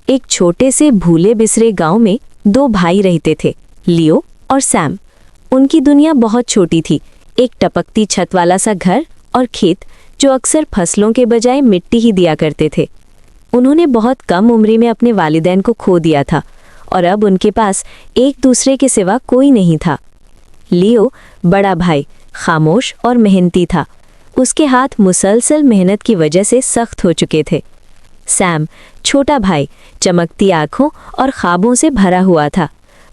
एक छोटे से भूले बिसरे गांव में दो भाई रहते थे, लियो और सैम। उनकी दुनिया बहुत छोटी थी, एक टपकती छत वाला सा घर और खेत जो अक्सर फसलों के बजाय मिट्टी ही दिया करते थे। उन्होंने बहुत कम उम्र में अपने वालिदैन को खो दिया था और अब उनके पास एक दूसरे के सिवा कोई नहीं था। लियो, बड़ा भाई, खामोश और मेहनती था। उसके हाथ मुसलसल मेहनत की वजह से सख्त हो चुके थे। सैम, छोटा भाई, चमकती आंखों और ख्वाबों से भरा हुआ था।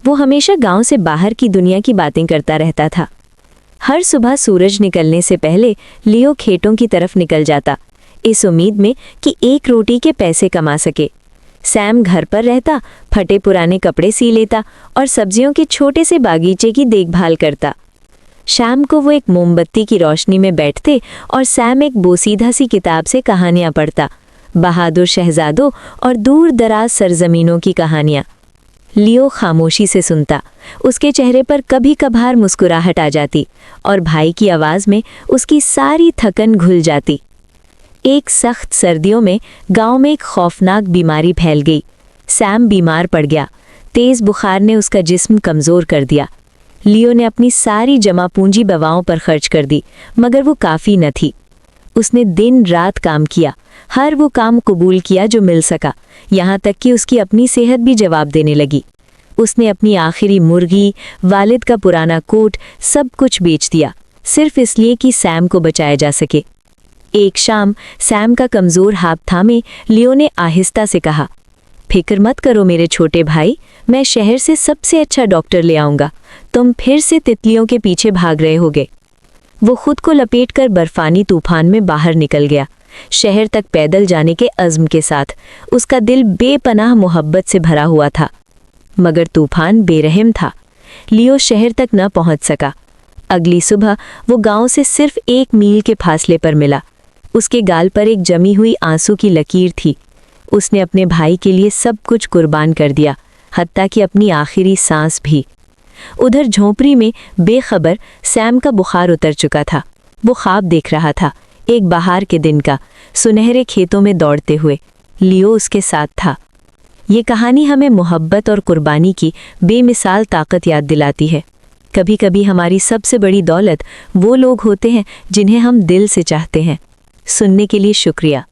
वो हमेशा गांव से बाहर की दुनिया की बातें करता रहता था। हर सुबह सूरज निकलने से पहले लियो खेतों की तरफ निकल जाता, इस उम्मीद में कि एक रोटी के पैसे कमा सके। सैम घर पर रहता, फटे पुराने कपड़े सी लेता और सब्जियों के छोटे से बागीचे की देखभाल करता। शाम को वो एक मोमबत्ती की रोशनी में बैठते और सैम एक बोसीधा सी किताब से कहानियां पढ़ता, बहादुर शहजादों और दूर दराज सरजमीनों की कहानियां। लियो खामोशी से सुनता, उसके चेहरे पर कभी कभार मुस्कुराहट आ जाती और भाई की आवाज़ में उसकी सारी थकन घुल जाती। एक सख्त सर्दियों में गांव में एक खौफनाक बीमारी फैल गई। सैम बीमार पड़ गया। तेज़ बुखार ने उसका जिस्म कमज़ोर कर दिया। लियो ने अपनी सारी जमा पूंजी दवाओं पर खर्च कर दी, मगर वो काफ़ी न थी। उसने दिन रात काम किया, हर वो काम कबूल किया जो मिल सका, यहाँ तक कि उसकी अपनी सेहत भी जवाब देने लगी। उसने अपनी आखिरी मुर्गी, वालिद का पुराना कोट, सब कुछ बेच दिया, सिर्फ इसलिए कि सैम को बचाया जा सके। एक शाम सैम का कमज़ोर हाथ थामे लियो ने आहिस्ता से कहा, फिक्र मत करो मेरे छोटे भाई, मैं शहर से सबसे अच्छा डॉक्टर ले आऊँगा। तुम फिर से तितलियों के पीछे भाग रहे होगे। वो खुद को लपेटकर बर्फानी तूफान में बाहर निकल गया, शहर तक पैदल जाने के अज़्म के साथ। उसका दिल बेपनाह मोहब्बत से भरा हुआ था, मगर तूफान बेरहम था। लियो शहर तक न पहुंच सका। अगली सुबह वो गांव से सिर्फ 1 मील के फासले पर मिला। उसके गाल पर एक जमी हुई आंसू की लकीर थी। उसने अपने भाई के लिए सब कुछ कुर्बान कर दिया, हत्ता कि अपनी आखिरी सांस भी। उधर झोंपड़ी में बेखबर सैम का बुखार उतर चुका था। वो ख्वाब देख रहा था, एक बहार के दिन का, सुनहरे खेतों में दौड़ते हुए। लियो उसके साथ था। ये कहानी हमें मोहब्बत और कुर्बानी की बेमिसाल ताकत याद दिलाती है। कभी कभी हमारी सबसे बड़ी दौलत वो लोग होते हैं जिन्हें हम दिल से चाहते हैं। सुनने के लिए शुक्रिया।